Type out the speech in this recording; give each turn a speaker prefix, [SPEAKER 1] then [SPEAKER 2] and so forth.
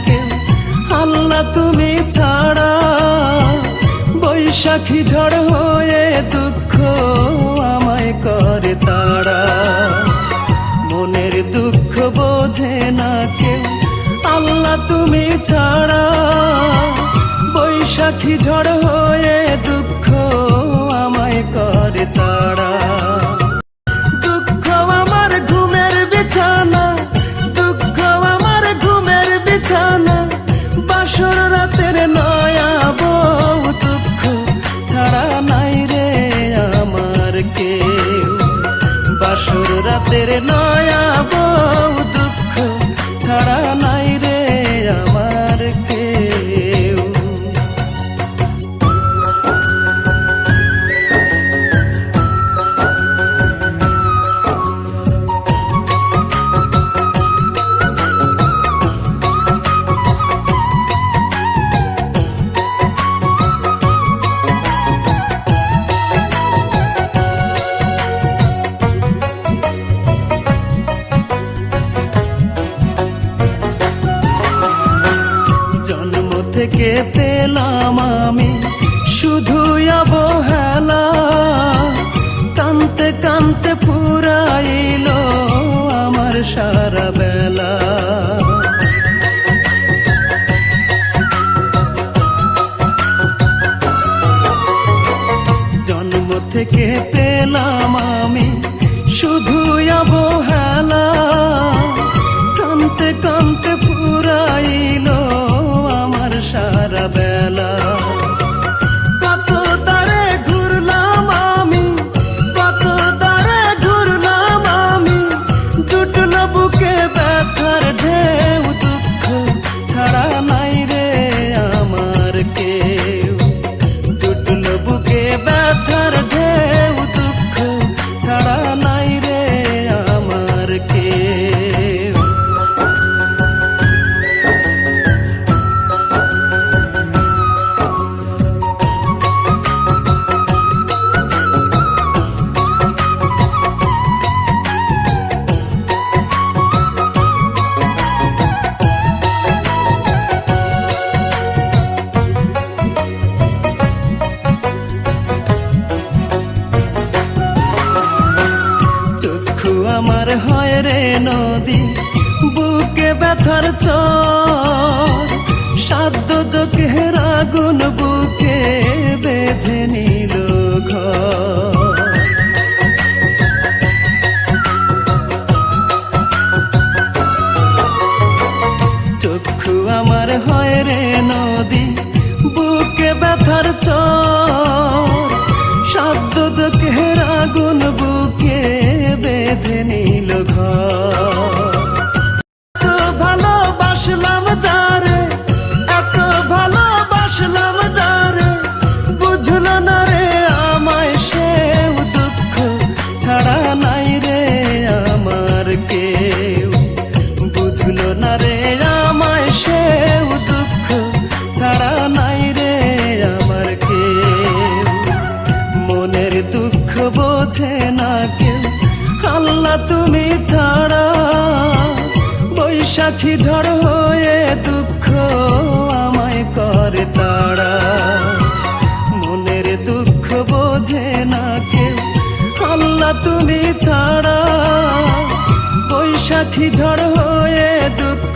[SPEAKER 1] কেউ, আল্লাহ তুমি ছাড়া। বৈশাখী ঝড় হয়ে দুঃখ আমায় করে তাড়া। মনের দুঃখ বোঝে না কেউ, আল্লাহ তুমি ছাড়া। বৈশাখী ঝড় হয়ে দুঃখ আমায় করে তাড়া। দুঃখ আমার ঘুমের বিছানা, দুঃখ আমার ঘুমের বিছানা। বাসর রাতের নয়া বউ, দুঃখ ছাড়া নাই রে আমার কেউ। বাসর রাতের নয়া বউ, দুঃখ ছাড়া নাই রে আমার কেউ। থেকে পেলাম আমি শুধু অবহেলা। কানতে কানতে ফুরাইল আমার সারা বেলা। জন্ম থেকে পেলাম আমি শুধু অবহেলা। কানতে কানতে ফুরাইল সারা বেলা। কত দ্বারে ঘুরলাম আমি, কত দ্বারে ঘুরলাম আমি। জুটল বুকে ব্যথার ঢেউ, দুঃখ ছাড়া নাই রে আমার কেউ। জুটল বুকে ব্যথার ঢেউ, দুঃখ ছাড়া নাই রে আমার কেউ। আমার হয় রে নদী, বুকে ব্যথার চর। সাধ্য চোখের আগুন বুকে বেঁধে নিল ঘর। চক্ষু আমার হয় রে নদী, বুকে ব্যথার চর। সাধ্য চোখের আগুন বুকে বেঁধে নিল ঘর। এত ভালোবাসলাম যারে, এত ভালোবাসলাম যারে। বুঝল না রে আমায় সেও, দুঃখ ছাড়া নাই রে আমার কেউ। বুঝল না রে আমায় সেও, দুঃখ ছাড়া নাই রে আমার কেউ। মনের দুঃখ বোঝে না কেউ, আল্লাহ তুমি ছাড়া। বৈশাখী ঝড় হয়ে দুঃখ আমায় করে তাড়া। মনের দুঃখ বোঝে না কেউ, আল্লাহ তুমি ছাড়া। বৈশাখী ঝড় হয়ে দুঃখ